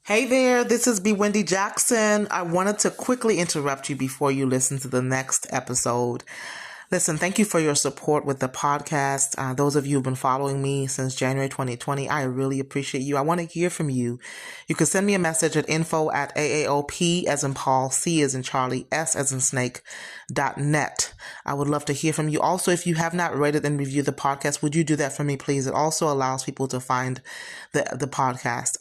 Hey there, this is B. Wendy Jackson. I wanted to quickly interrupt you before you listen to the next episode. Listen, thank you for your support with the podcast. Those of you who've been following me since January 2020, I really appreciate you. I want to hear from you. You can send me a message at info@AAOP as in Paul, C as in Charlie, S as in Snake.net. I would love to hear from you. Also, if you have not rated and reviewed the podcast, would you do that for me, please? It also allows people to find the podcast.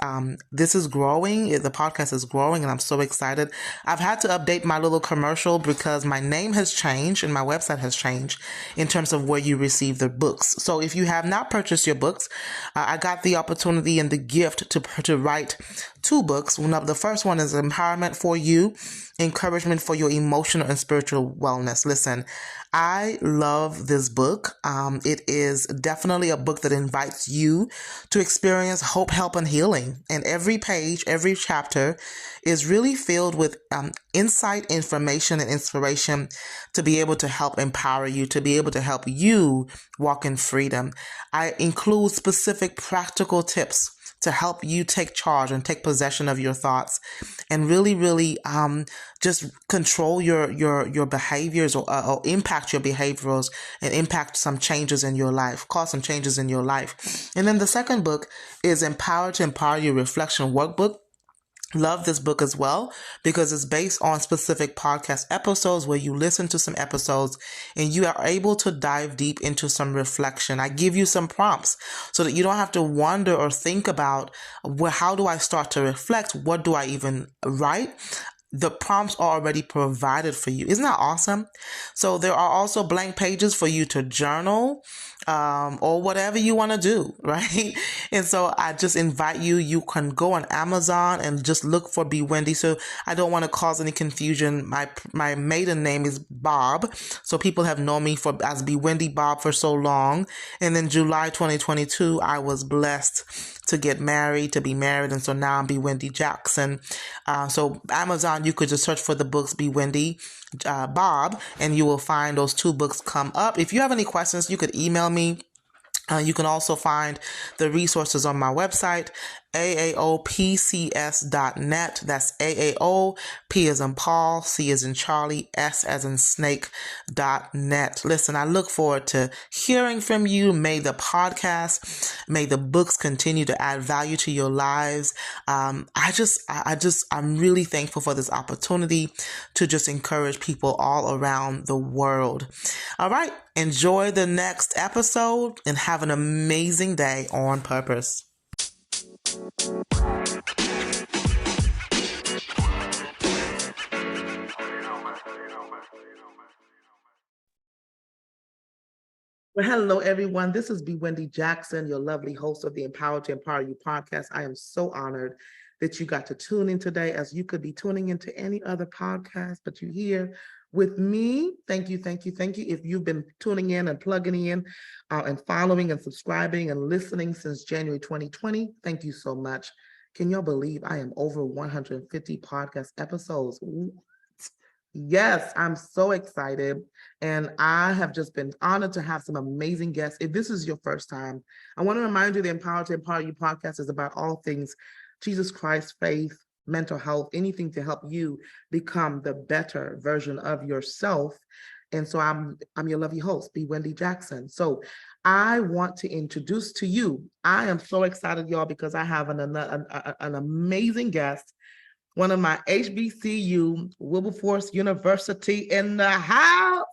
This is growing. The podcast is growing, and I'm so excited. I've had to update my little commercial because my name has changed and my website has changed in terms of where you receive the books. So if you have not purchased your books, I got the opportunity and the gift to write two books. The first one is Empowerment for You, Encouragement for Your Emotional and Spiritual Wellness. Listen, I love this book. It is definitely a book that invites you to experience hope, help, and healing. And every page, every chapter is really filled with insight, information, and inspiration to be able to help empower you, to be able to help you walk in freedom. I include specific practical tips to help you take charge and take possession of your thoughts and really just control your behaviors or impact your behaviors and impact some changes in your life, cause some changes in your life. And then the second book is Empower to Empower Your Reflection Workbook. Love this book as well because it's based on specific podcast episodes where you listen to some episodes and you are able to dive deep into some reflection. I give you some prompts so that you don't have to wonder or think about, well, how do I start to reflect? What do I even write? The prompts are already provided for you. Isn't that awesome? So there are also blank pages for you to journal or whatever you want to do, right? And so I just invite you. You can go on Amazon and just look for B. Wendy. So I don't want to cause any confusion. My maiden name is Bob. So people have known me as B. Wendy Bob for so long. And then July 2022, I was blessed to be married. And so now I'm B. Wendy Jackson. So Amazon, you could just search for the books B. Wendy Bob, and you will find those two books come up. If you have any questions, you could email me. You can also find the resources on my website, AAOPCS.net. That's AAO, P as in Paul, C as in Charlie, S as in Snake.net. Listen, I look forward to hearing from you. May the the books continue to add value to your lives. I'm really thankful for this opportunity to just encourage people all around the world. All right. Enjoy the next episode and have an amazing day on purpose. Well, hello, everyone. This is B. Wendy Jackson, your lovely host of the Empower to Empower You podcast. I am so honored that you got to tune in today, as you could be tuning into any other podcast, but you're here with me. Thank you, thank you, thank you. If you've been tuning in and plugging in and following and subscribing and listening since January 2020, thank you so much. Can y'all believe I am over 150 podcast episodes? Yes, I'm so excited. And I have just been honored to have some amazing guests. If this is your first time, I want to remind you the Empower to Empower You podcast is about all things Jesus Christ, faith, mental health, anything to help you become the better version of yourself. And so I'm your lovely host, B. Wendy Jackson. So I want to introduce to you, I am so excited, y'all, because I have an amazing guest, one of my HBCU, Wilberforce University in the house.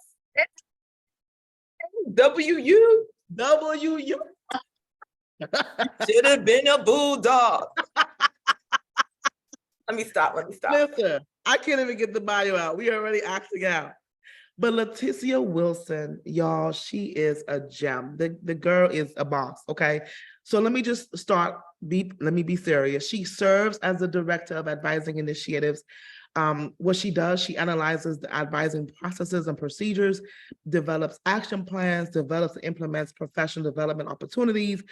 WU. Should have been a bulldog. Let me stop. Listen, I can't even get the bio out. We already acting out. But Leticia Wilson, y'all, she is a gem. The girl is a boss, okay? So let me just start, let me be serious. She serves as the Director of Advising Initiatives. What she does, she analyzes the advising processes and procedures, develops action plans, develops and implements professional development opportunities.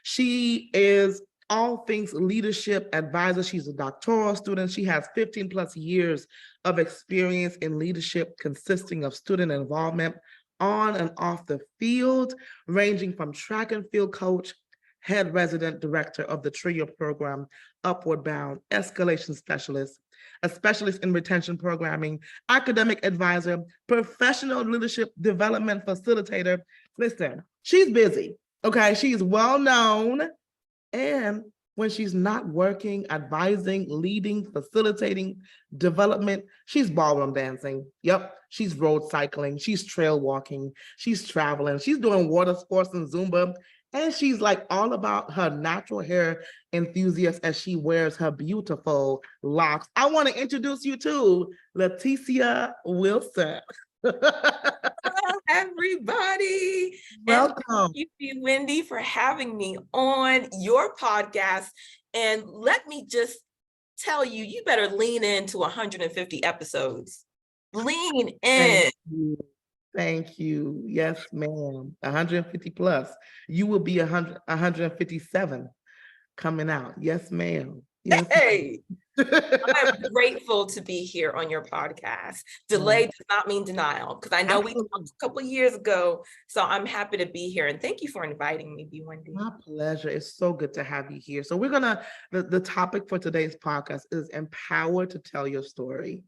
She is all things leadership advisor. She's a doctoral student. She has 15 plus years of experience in leadership, consisting of student involvement on and off the field, ranging from track and field coach, Head Resident Director of the TRIO program, Upward Bound, Escalation Specialist, a specialist in retention programming, academic advisor, professional leadership development facilitator. Listen, she's busy, okay? She's well known, and when she's not working, advising, leading, facilitating development, she's ballroom dancing. Yep, she's road cycling, she's trail walking, she's traveling, she's doing water sports and Zumba, and she's like all about her natural hair enthusiast as she wears her beautiful locks. I want to introduce you to Leticia Wilson. Hello, everybody. Welcome. And thank you, Wendy, for having me on your podcast. And let me just tell you, you better lean into 150 episodes. Lean in. Thank you. Yes, ma'am. 150 plus. You will be 157 coming out. Yes, ma'am. Yes, hey, I'm grateful to be here on your podcast. Delay does not mean denial, because I know we talked a couple of years ago, so I'm happy to be here. And thank you for inviting me, Wendy. My pleasure. It's so good to have you here. So we're gonna, the topic for today's podcast is empowered to tell your story.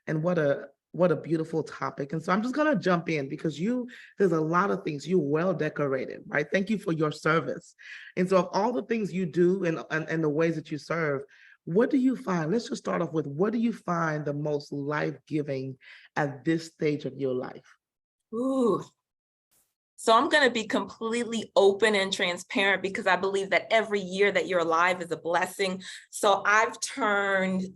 And what a beautiful topic. And so I'm just going to jump in because there's a lot of things. You're well decorated, right? Thank you for your service. And so of all the things you do and the ways that you serve, what do you find? Let's just start off with, what do you find the most life-giving at this stage of your life? Ooh. So I'm going to be completely open and transparent because I believe that every year that you're alive is a blessing. So I've turned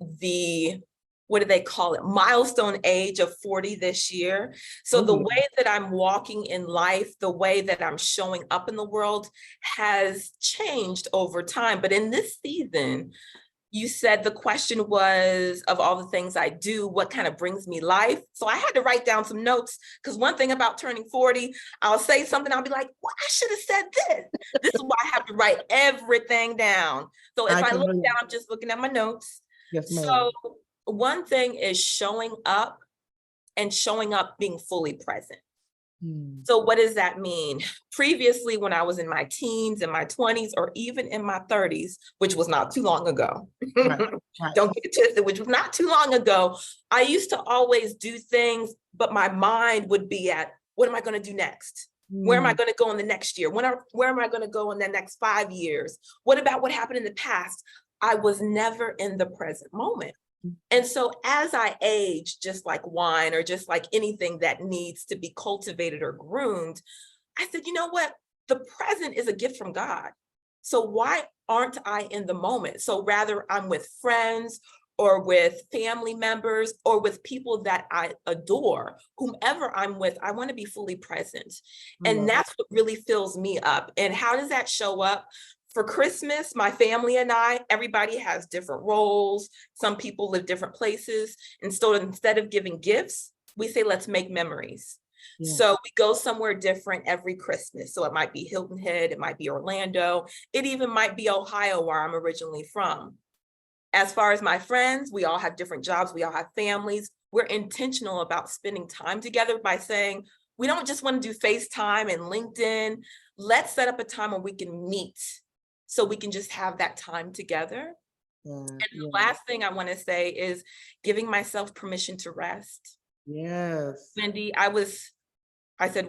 what do they call it? Milestone age of 40 this year. So the way that I'm walking in life, the way that I'm showing up in the world has changed over time. But in this season, you said the question was, of all the things I do, what kind of brings me life? So I had to write down some notes, because one thing about turning 40, I'll say something, I'll be like, well, I should have said this. This is why I have to write everything down. So if I look down, I'm just looking at my notes. Yes, ma'am. So one thing is showing up and showing up being fully present. So what does that mean? Previously, when I was in my teens, in my 20s, or even in my 30s, which was not too long ago, right. Don't get it twisted, which was not too long ago, I used to always do things, but my mind would be at, what am I going to do next? Where am I going to go in the next year? Where am I going to go in the next 5 years? What about what happened in the past? I was never in the present moment. And so as I age, just like wine or just like anything that needs to be cultivated or groomed, I said, you know what? The present is a gift from God. So why aren't I in the moment? So rather I'm with friends or with family members or with people that I adore, whomever I'm with, I want to be fully present. And that's what really fills me up. And how does that show up? For Christmas, my family and I, everybody has different roles. Some people live different places. And so instead of giving gifts, we say, let's make memories. Yeah. So we go somewhere different every Christmas. So it might be Hilton Head, it might be Orlando, it even might be Ohio, where I'm originally from. As far as my friends, we all have different jobs, we all have families. We're intentional about spending time together by saying, we don't just want to do FaceTime and LinkedIn. Let's set up a time when we can meet, so we can just have that time together. And the last thing I want to say is giving myself permission to rest. Yes. Wendy, I was in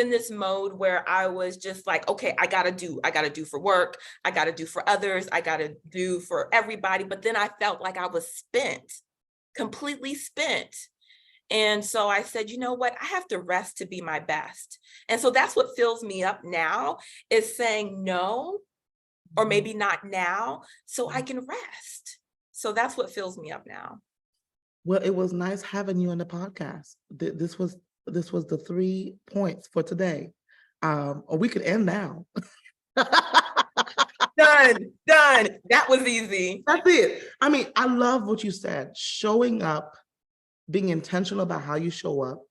this mode where I was just like, okay, I gotta do for work, I gotta do for others, I gotta do for everybody. But then I felt like I was completely spent. And so I said, you know what? I have to rest to be my best. And so that's what fills me up now, is saying no, or maybe not now, so I can rest. So that's what fills me up now. Well, it was nice having you on the podcast. This was the 3 points for today. Or we could end now. Done. That was easy. That's it. I mean, I love what you said. Showing up, being intentional about how you show up,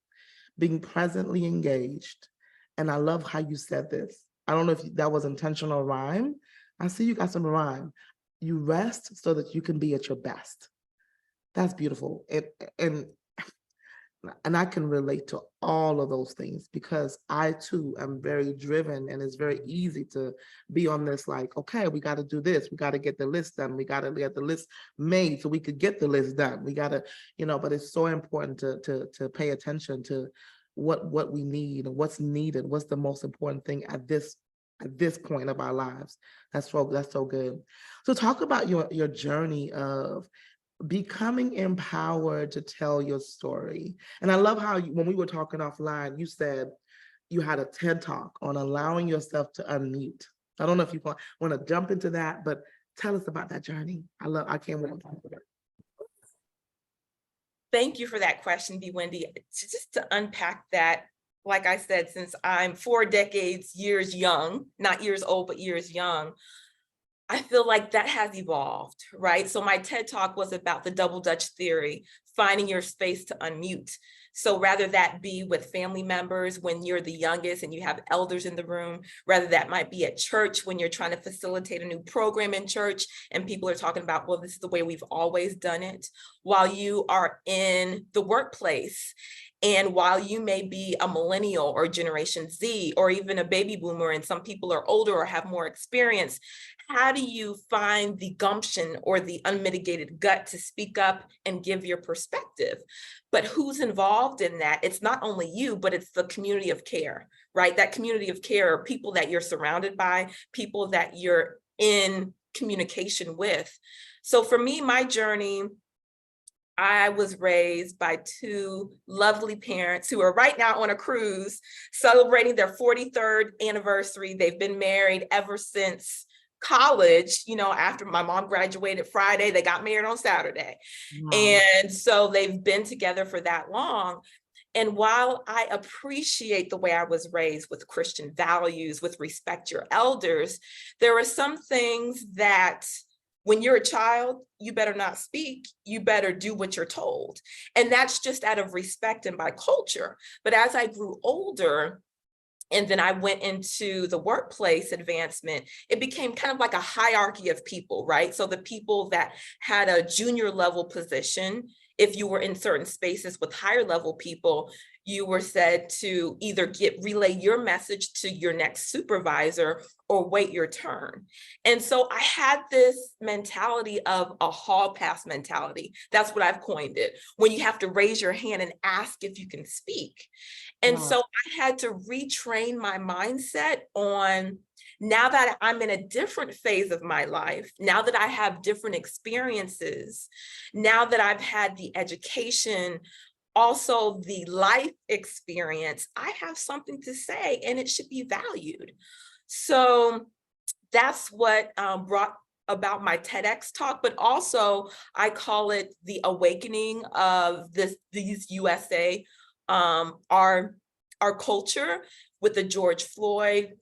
being presently engaged. And I love how you said this. I don't know if that was intentional rhyme. I see you got some rhyme. You rest so that you can be at your best. That's beautiful. And And I can relate to all of those things because I too am very driven, and it's very easy to be on this like, okay, we got to do this. We got to get the list done. We got to get the list made so we could get the list done. We got to, but it's so important to pay attention to what we need and what's needed, what's the most important thing at this point of our lives. That's so good. So talk about your journey of becoming empowered to tell your story. And I love how when we were talking offline, you said you had a TED talk on allowing yourself to unmute. I don't know if you want to jump into that, but tell us about that journey. I can't wait to talk about it. Thank you for that question, B. Wendy. Just to unpack that, like I said, since I'm 4 decades, years young, not years old, but years young, I feel like that has evolved, right? So my TED Talk was about the double Dutch theory, finding your space to unmute. So rather that be with family members when you're the youngest and you have elders in the room, rather that might be at church when you're trying to facilitate a new program in church and people are talking about, well, this is the way we've always done it, while you are in the workplace. And while you may be a millennial or Generation Z or even a baby boomer, and some people are older or have more experience, how do you find the gumption or the unmitigated gut to speak up and give your perspective? But who's involved in that? It's not only you, but it's the community of care, right? That community of care are people that you're surrounded by, people that you're in communication with. So for me, my journey, I was raised by 2 lovely parents who are right now on a cruise celebrating their 43rd anniversary. They've been married ever since college. After my mom graduated Friday, they got married on Saturday. Wow. And so they've been together for that long. And while I appreciate the way I was raised with Christian values, with respect your elders, there are some things that when you're a child, you better not speak, you better do what you're told. And that's just out of respect and by culture. But as I grew older, and then I went into the workplace advancement, it became kind of like a hierarchy of people, right? So the people that had a junior level position, if you were in certain spaces with higher level people, you were said to either relay your message to your next supervisor or wait your turn. And so I had this mentality of a hall pass mentality. That's what I've coined it, when you have to raise your hand and ask if you can speak. And so I had to retrain my mindset on, now that I'm in a different phase of my life, now that I have different experiences, now that I've had the education, also the life experience, I have something to say and it should be valued. So that's what brought about my TEDx talk, but also I call it the awakening of these USA, our culture, with the George Floyd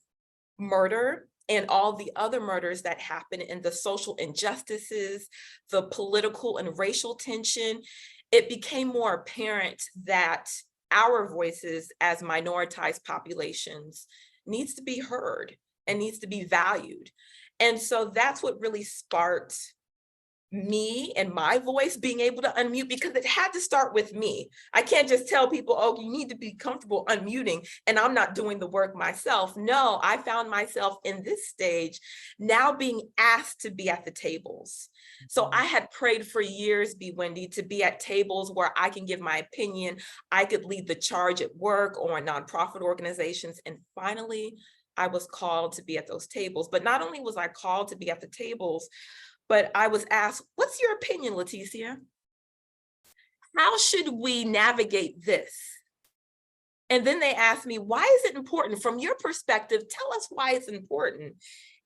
murder and all the other murders that happen, and the social injustices, the political and racial tension. It became more apparent that our voices as minoritized populations needs to be heard and needs to be valued. And so that's what really sparked me and my voice being able to unmute, because it had to start with me. I can't just tell people, oh, you need to be comfortable unmuting, and I'm not doing the work myself. No, I found myself in this stage now being asked to be at the tables. So I had prayed for years, B. Wendy, to be at tables where I can give my opinion. I could lead the charge at work or in nonprofit organizations. And finally, I was called to be at those tables. But not only was I called to be at the tables, but I was asked, what's your opinion, Leticia? How should we navigate this? And then they asked me, why is it important? From your perspective, tell us why it's important.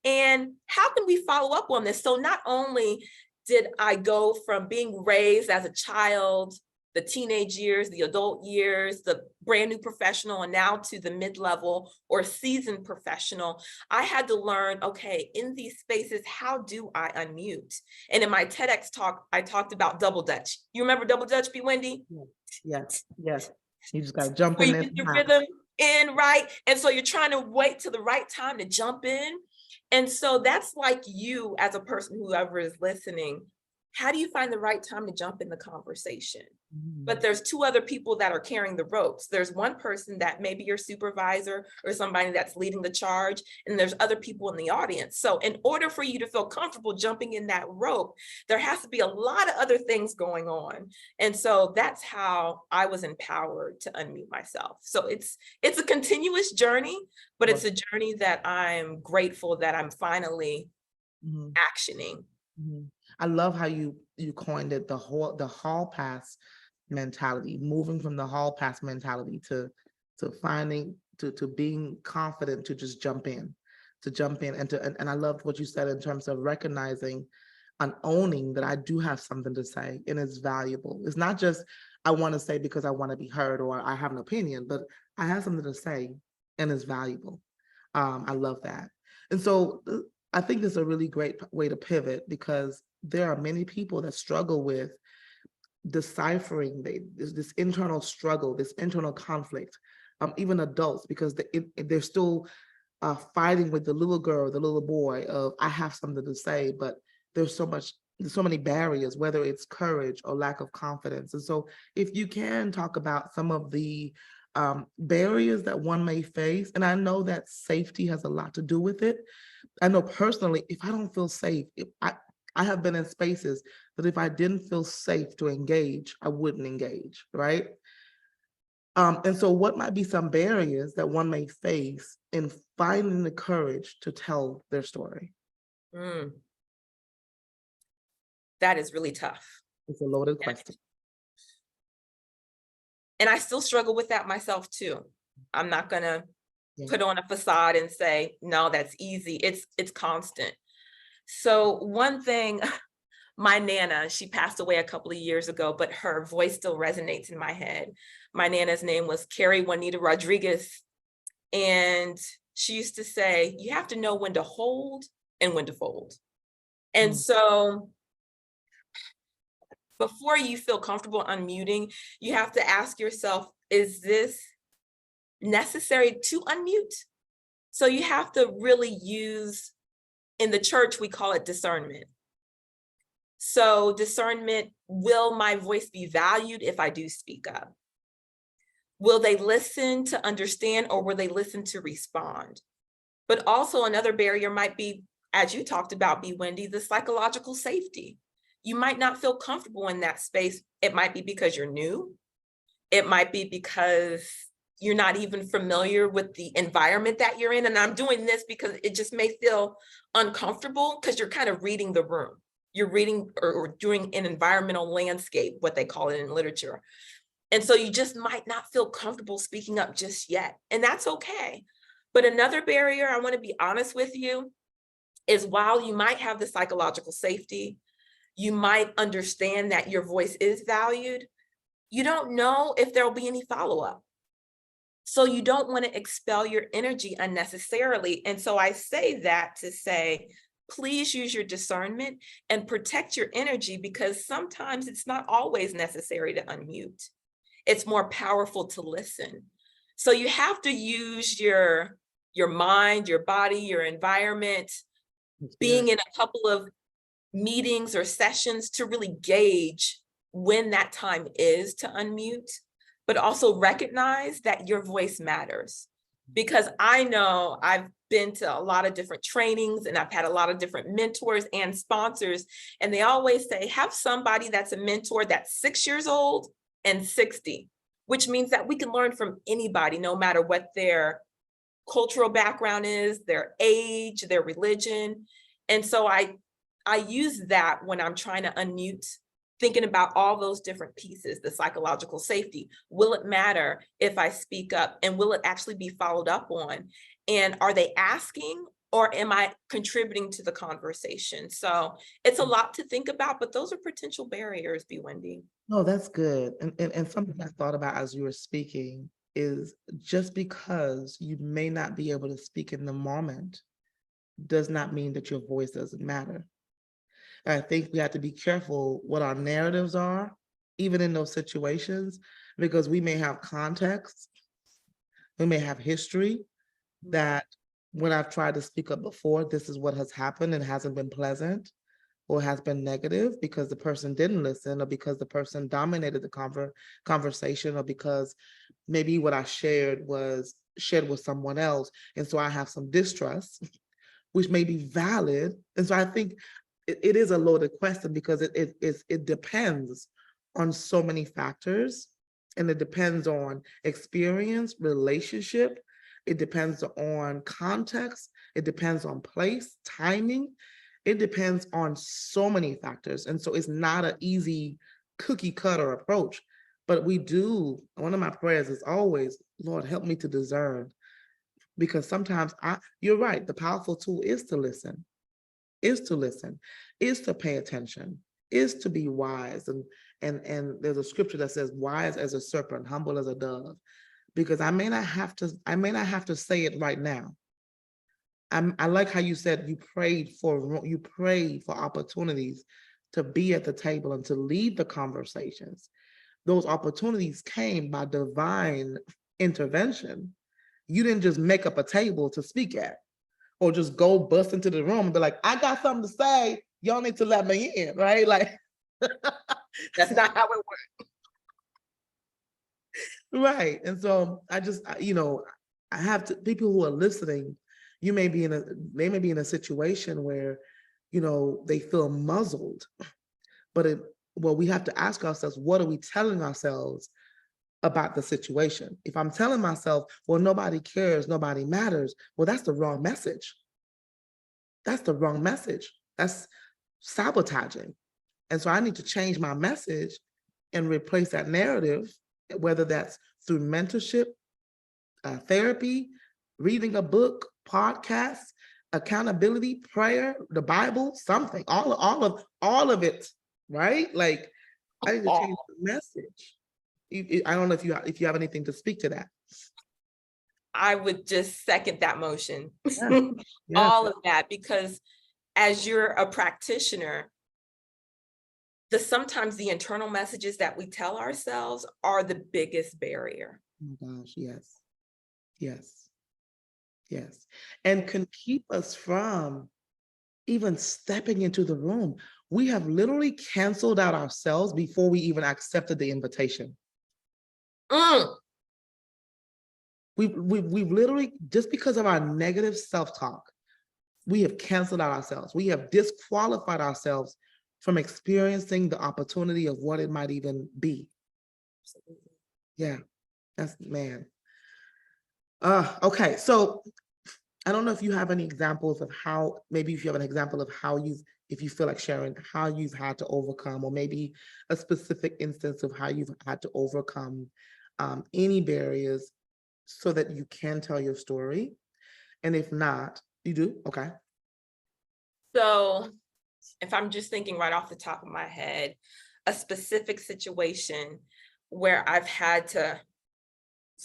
And how can we follow up on this? So not only did I go from being raised as a child, the teenage years, the adult years, the brand new professional, and now to the mid-level or seasoned professional, I had to learn, okay, in these spaces, how do I unmute? And in my TEDx talk, I talked about double Dutch. You remember double Dutch, B. Wendy? Yes. You just got to jump in in there. there. Your rhythm in, right? And so you're trying to wait till the right time to jump in. And so that's like you as a person, whoever is listening, how do you find the right time to jump in the conversation? But Mm. there's two other people that are carrying the ropes. There's one person that maybe your supervisor or somebody that's leading the charge, and there's other people in the audience. So in order for you to feel comfortable jumping in that rope, there has to be a lot of other things going on. And so that's how I was empowered to unmute myself. So it's a continuous journey, but Well, it's a journey that I'm grateful that I'm finally mhm, actioning. mhm. I love how you coined it, the hall pass mentality, moving from the hall pass mentality to finding to being confident to just jump in and I loved what you said in terms of recognizing and owning that I do have something to say and it's valuable. It's not just I want to say because I want to be heard or I have an opinion, but I have something to say and it's valuable. I love that. And so I think this is a really great way to pivot because there are many people that struggle with deciphering this internal struggle, this internal conflict, even adults, because they're still fighting with the little girl, the little boy of I have something to say, but there's so many barriers, whether it's courage or lack of confidence. And so if you can talk about some of the barriers that one may face, and I know that safety has a lot to do with it. I know personally, if I don't feel safe, if I have been in spaces that if I didn't feel safe to engage, I wouldn't engage, right? And so what might be some barriers that one may face in finding the courage to tell their story? Mm, that is really tough. It's a loaded question. And I still struggle with that myself too. I'm not gonna Yeah. put on a facade and say, no, that's easy. It's constant. So one thing, my Nana, she passed away a couple of years ago, but her voice still resonates in my head. My Nana's name was Carrie Juanita Rodriguez. And she used to say, you have to know when to hold and when to fold. And Mm, so before you feel comfortable unmuting, you have to ask yourself, is this necessary to unmute? So you have to really use, in the church, we call it discernment. So discernment, will my voice be valued if I do speak up? Will they listen to understand or will they listen to respond? But also another barrier might be, as you talked about, B. Wendy, the psychological safety. You might not feel comfortable in that space. It might be because you're new. It might be because you're not even familiar with the environment that you're in. And I'm doing this because it just may feel uncomfortable because you're kind of reading the room. You're reading or doing an environmental landscape, what they call it in literature. And so you just might not feel comfortable speaking up just yet. And that's okay. But another barrier, I want to be honest with you, is while you might have the psychological safety, you might understand that your voice is valued, you don't know if there'll be any follow-up. So you don't want to expel your energy unnecessarily. And so I say that to say, please use your discernment and protect your energy because sometimes it's not always necessary to unmute. It's more powerful to listen. So you have to use your mind, your body, your environment, that's being good. in a couple of meetings or sessions to really gauge when that time is to unmute, but also recognize that your voice matters. Because I know I've been to a lot of different trainings and I've had a lot of different mentors and sponsors, and they always say, have somebody that's a mentor that's 6 years old and 60, which means that we can learn from anybody, no matter what their cultural background is, their age, their religion. And so I use that when I'm trying to unmute, thinking about all those different pieces, the psychological safety. Will it matter if I speak up and will it actually be followed up on? And are they asking or am I contributing to the conversation? So it's a lot to think about, but those are potential barriers, B. Wendy. No, that's good. And something I thought about as you were speaking is just because you may not be able to speak in the moment does not mean that your voice doesn't matter. And I think we have to be careful what our narratives are, even in those situations, because we may have context, we may have history that when I've tried to speak up before, this is what has happened and hasn't been pleasant. or has been negative because the person didn't listen, or because the person dominated the conversation, or because maybe what I shared was shared with someone else. And so I have some distrust, which may be valid. And so I think it is a loaded question because it depends on so many factors. And it depends on experience, relationship. It depends on context. It depends on place, timing. It depends on so many factors. And so it's not an easy cookie cutter approach. But one of my prayers is always, Lord, help me to discern. Because sometimes you're right, the powerful tool is to listen, is to pay attention, is to be wise. And there's a scripture that says, wise as a serpent, humble as a dove. Because I may not have to say it right now. I like how you said you prayed for opportunities to be at the table and to lead the conversations. Those opportunities came by divine intervention. You didn't just make up a table to speak at, or just go bust into the room and be like, I got something to say. Y'all need to let me in, right? Like, that's not how it works. Right. And so I have to, people who are listening, they may be in a situation where, they feel muzzled, but we have to ask ourselves, what are we telling ourselves about the situation? If I'm telling myself, well, nobody cares, nobody matters, well, that's the wrong message. That's the wrong message. That's sabotaging. And so I need to change my message and replace that narrative, whether that's through mentorship, therapy, reading a book, podcasts, accountability, prayer, the Bible, something, all of it, right? Like, I need to change the message. I don't know if you have anything to speak to that. I would just second that motion. Yeah. Yeah. All of that, because as you're a practitioner, sometimes the internal messages that we tell ourselves are the biggest barrier. Oh my gosh, yes. Yes. Yes. And can keep us from even stepping into the room. We have literally canceled out ourselves before we even accepted the invitation. We've literally, just because of our negative self-talk, we have canceled out ourselves. We have disqualified ourselves from experiencing the opportunity of what it might even be. Yeah, that's, man. Okay, so I don't know if you have any examples of how, maybe if you have an example of how if you feel like sharing how you've had to overcome, or maybe a specific instance of how you've had to overcome any barriers so that you can tell your story. And if not, you do, okay. So if I'm just thinking right off the top of my head, a specific situation where I've had to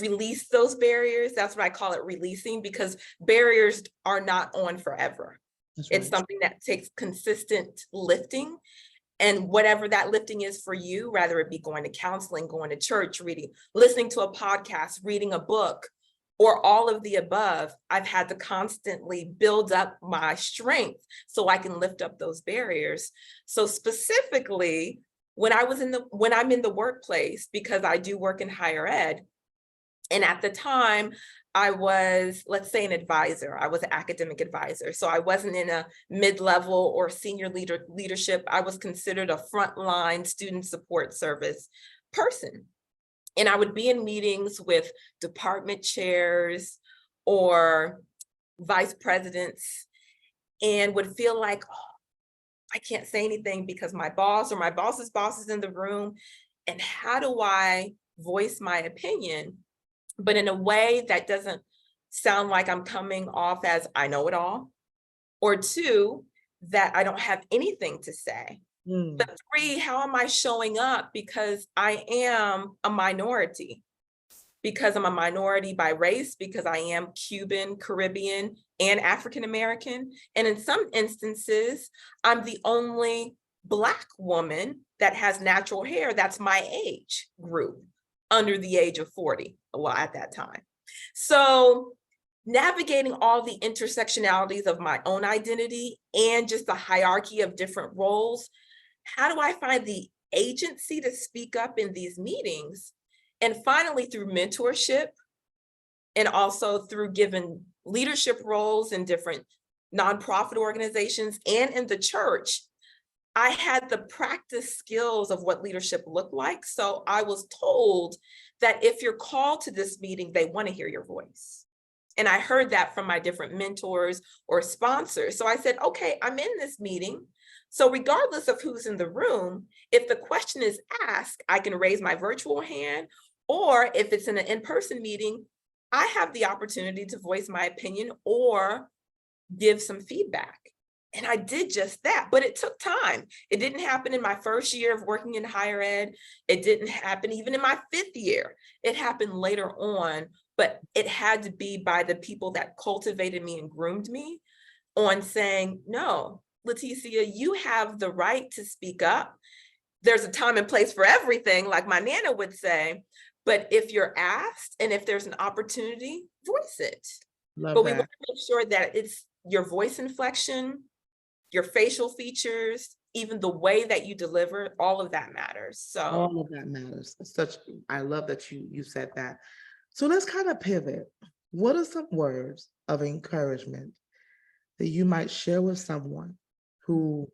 release those barriers, that's what I call it, releasing, because barriers are not on forever. Right. It's something that takes consistent lifting. And whatever that lifting is for you, rather it be going to counseling, going to church, listening to a podcast, reading a book, or all of the above, I've had to constantly build up my strength so I can lift up those barriers. So specifically, when I'm in the workplace, because I do work in higher ed, and at the time, I was, let's say, an advisor. I was an academic advisor. So I wasn't in a mid-level or senior leadership. I was considered a frontline student support service person. And I would be in meetings with department chairs or vice presidents and would feel like, oh, I can't say anything because my boss or my boss's boss is in the room. And how do I voice my opinion, but in a way that doesn't sound like I'm coming off as I know it all, or two, that I don't have anything to say. But three, how am I showing up? Because I am a minority, because I'm a minority by race, because I am Cuban, Caribbean, and African-American. And in some instances, I'm the only Black woman that has natural hair that's my age group, under the age of 40, well, at that time. So navigating all the intersectionalities of my own identity and just the hierarchy of different roles, how do I find the agency to speak up in these meetings? And finally, through mentorship and also through given leadership roles in different nonprofit organizations and in the church, I had the practice skills of what leadership looked like. So I was told that if you're called to this meeting, they want to hear your voice. And I heard that from my different mentors or sponsors. So I said, okay, I'm in this meeting. So regardless of who's in the room, if the question is asked, I can raise my virtual hand, or if it's in an in-person meeting, I have the opportunity to voice my opinion or give some feedback. And I did just that, but it took time. It didn't happen in my first year of working in higher ed. It didn't happen even in my 5th year. It happened later on, but it had to be by the people that cultivated me and groomed me on saying, no, Leticia, you have the right to speak up. There's a time and place for everything, like my Nana would say, but if you're asked and if there's an opportunity, voice it. Love But we that. want to make sure that it's your voice inflection, your facial features, even the way that you deliver, all of that matters. So All of that matters. I love that you said that. So let's kind of pivot. What are some words of encouragement that you might share with someone who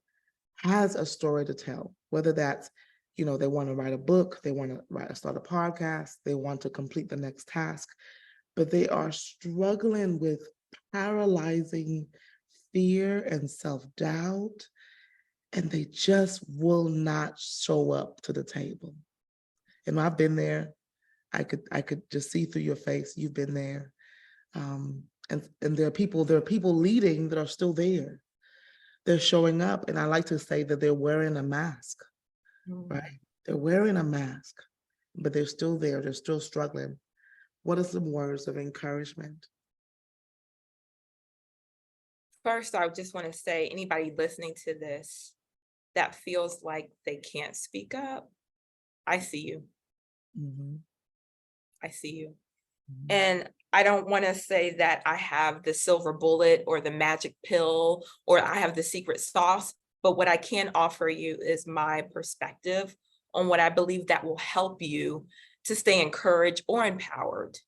has a story to tell, whether that's, they want to write a book, they want to start a podcast, they want to complete the next task, but they are struggling with paralyzing fear and self-doubt, and they just will not show up to the table. And I've been there. I could just see through your face. You've been there. And there are people leading that are still there. They're showing up. And I like to say that they're wearing a mask, right? They're wearing a mask, but they're still there. They're still struggling. What are some words of encouragement? first, I just want to say, anybody listening to this that feels like they can't speak up, I see you. Mm-hmm. I see you. Mm-hmm. And I don't want to say that I have the silver bullet or the magic pill or I have the secret sauce, but what I can offer you is my perspective on what I believe that will help you to stay encouraged or empowered.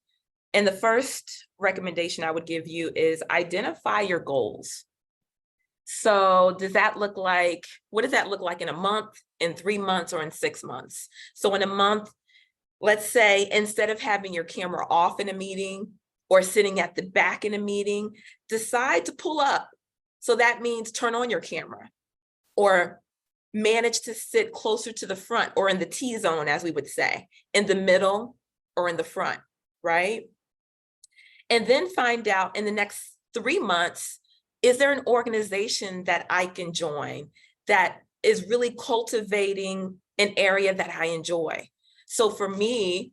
And the first recommendation I would give you is identify your goals. So what does that look like in a month, in 3 months, or in 6 months? So in a month, let's say instead of having your camera off in a meeting or sitting at the back in a meeting, decide to pull up. So that means turn on your camera or manage to sit closer to the front or in the T zone, as we would say, in the middle or in the front, right? And then find out in the next 3 months, is there an organization that I can join that is really cultivating an area that I enjoy? So for me,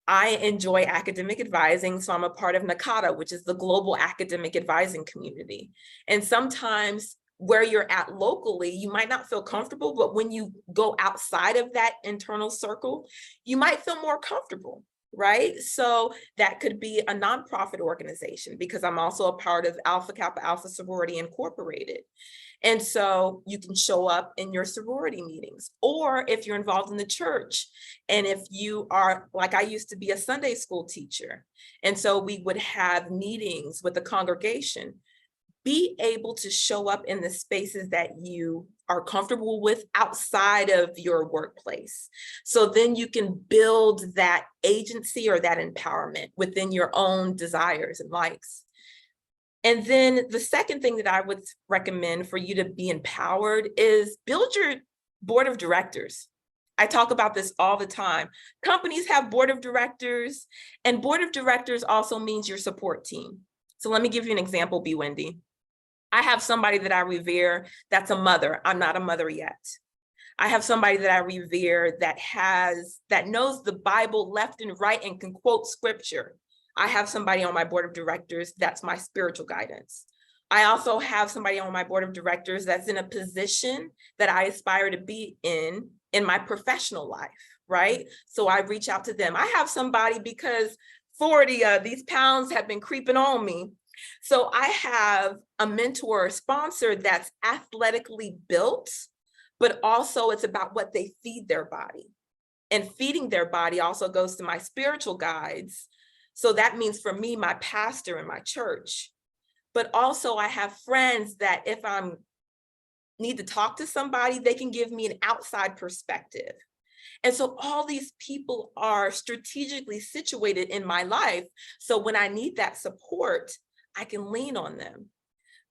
I enjoy academic advising. So I'm a part of NACADA, which is the global academic advising community. And sometimes where you're at locally, you might not feel comfortable, but when you go outside of that internal circle, you might feel more comfortable, right? So that could be a nonprofit organization because I'm also a part of Alpha Kappa Alpha Sorority Incorporated. And so you can show up in your sorority meetings, or if you're involved in the church, and if you are, like I used to be a Sunday school teacher, and so we would have meetings with the congregation, be able to show up in the spaces that you are comfortable with outside of your workplace. So then you can build that agency or that empowerment within your own desires and likes. And then the second thing that I would recommend for you to be empowered is build your board of directors. I talk about this all the time. Companies have board of directors, and board of directors also means your support team. So let me give you an example, B. Wendy. I have somebody that I revere that's a mother. I'm not a mother yet. I have somebody that I revere that knows the Bible left and right and can quote scripture. I have somebody on my board of directors that's my spiritual guidance. I also have somebody on my board of directors that's in a position that I aspire to be in my professional life, right? So I reach out to them. I have somebody because 40, these pounds have been creeping on me. So I have a mentor or sponsor that's athletically built, but also it's about what they feed their body. And feeding their body also goes to my spiritual guides. So that means for me, my pastor in my church. But also I have friends that if I need to talk to somebody, they can give me an outside perspective. And so all these people are strategically situated in my life. So when I need that support, I can lean on them.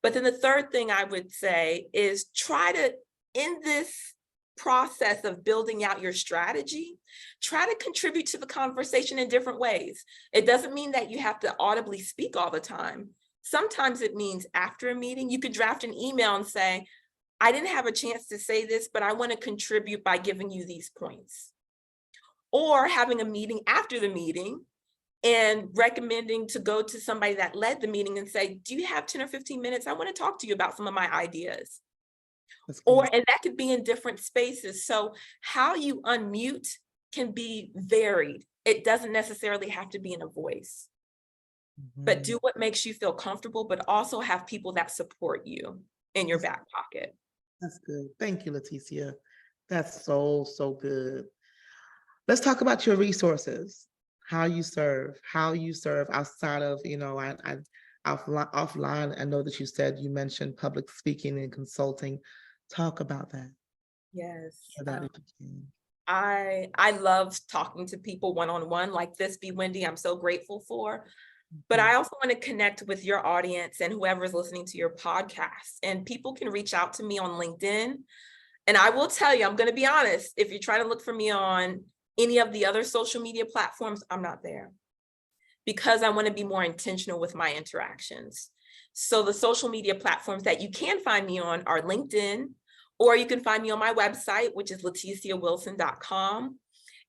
But then the third thing I would say is try to, in this process of building out your strategy, try to contribute to the conversation in different ways. It doesn't mean that you have to audibly speak all the time. Sometimes it means after a meeting, you could draft an email and say, I didn't have a chance to say this, but I want to contribute by giving you these points. Or having a meeting after the meeting and recommending to go to somebody that led the meeting and say, do you have 10 or 15 minutes? I want to talk to you about some of my ideas. And that could be in different spaces. So how you unmute can be varied. It doesn't necessarily have to be in a voice, but do what makes you feel comfortable, but also have people that support you in your back pocket. That's good. Thank you, Leticia. That's so, so good. Let's talk about your resources, how you serve outside of, offline. I know that you said you mentioned public speaking and consulting. Talk about that. Yes. That if you can. I love talking to people one-on-one like this, Be Wendy, I'm so grateful for. But I also want to connect with your audience and whoever's listening to your podcast. And people can reach out to me on LinkedIn. And I will tell you, I'm going to be honest, if you try to look for me on any of the other social media platforms, I'm not there because I want to be more intentional with my interactions. So the social media platforms that you can find me on are LinkedIn, or you can find me on my website, which is leticiawilson.com.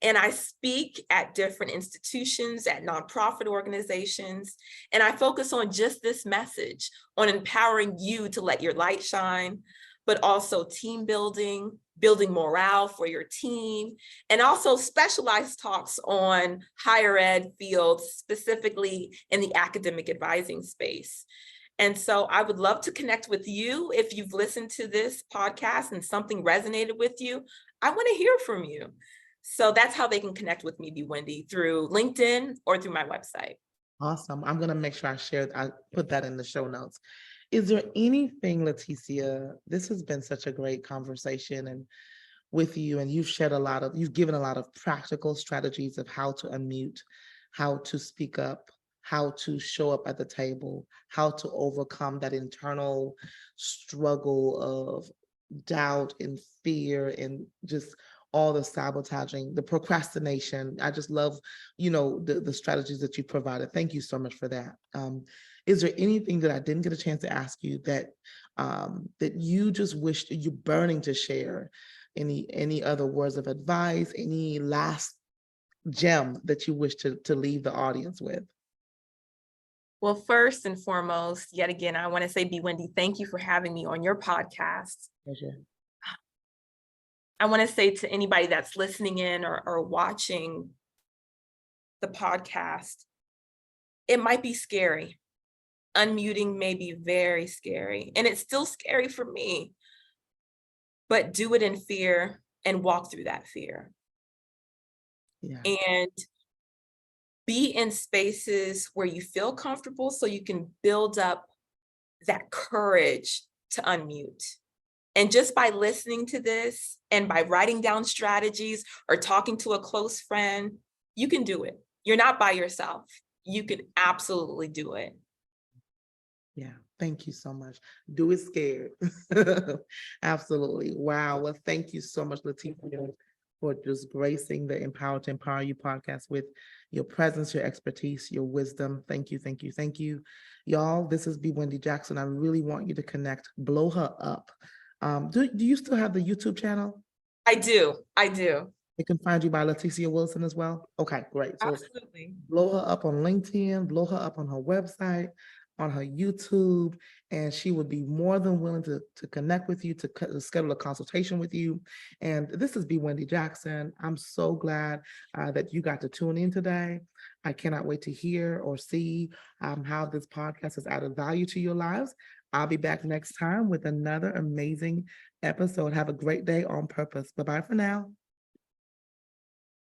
And I speak at different institutions, at nonprofit organizations, and I focus on just this message, on empowering you to let your light shine, but also team building, building morale for your team, and also specialized talks on higher ed fields, specifically in the academic advising space. And so I would love to connect with you. If you've listened to this podcast and something resonated with you, I want to hear from you. So that's how they can connect with me, Be Wendy, through LinkedIn or through my website. Awesome. I'm going to make sure I put that in the show notes. Is there anything, Leticia, this has been such a great conversation and with you, and you've given a lot of practical strategies of how to unmute, how to speak up, how to show up at the table, how to overcome that internal struggle of doubt and fear and just all the sabotaging, the procrastination. I just love, the strategies that you provided. Thank you so much for that. Is there anything that I didn't get a chance to ask you that that you just wished you're burning to share? Any other words of advice? Any last gem that you wish to leave the audience with? Well, first and foremost, yet again, I want to say, Be Wendy, thank you for having me on your podcast. Pleasure. I want to say to anybody that's listening in or watching the podcast, it might be scary. Unmuting may be very scary, and it's still scary for me, but do it in fear and walk through that fear. Yeah. And be in spaces where you feel comfortable so you can build up that courage to unmute. And just by listening to this and by writing down strategies or talking to a close friend, you can do it. You're not by yourself. You can absolutely do it. Yeah, thank you so much. Do it scared. Absolutely. Wow. Well, thank you so much, Leticia, for just gracing the Empower to Empower You podcast with your presence, your expertise, your wisdom. Thank you, thank you, thank you. Y'all, this is Be Wendy Jackson. I really want you to connect, blow her up. Do you still have the YouTube channel? I do. They can find you by Leticia Wilson as well? Okay, great. So Absolutely. blow her up on LinkedIn, blow her up on her website, on her YouTube, and she would be more than willing to connect with you, to schedule a consultation with you. And this is Be Wendy Jackson. I'm so glad that you got to tune in today. I cannot wait to hear or see how this podcast has added value to your lives. I'll be back next time with another amazing episode. Have a great day on purpose. Bye bye for now.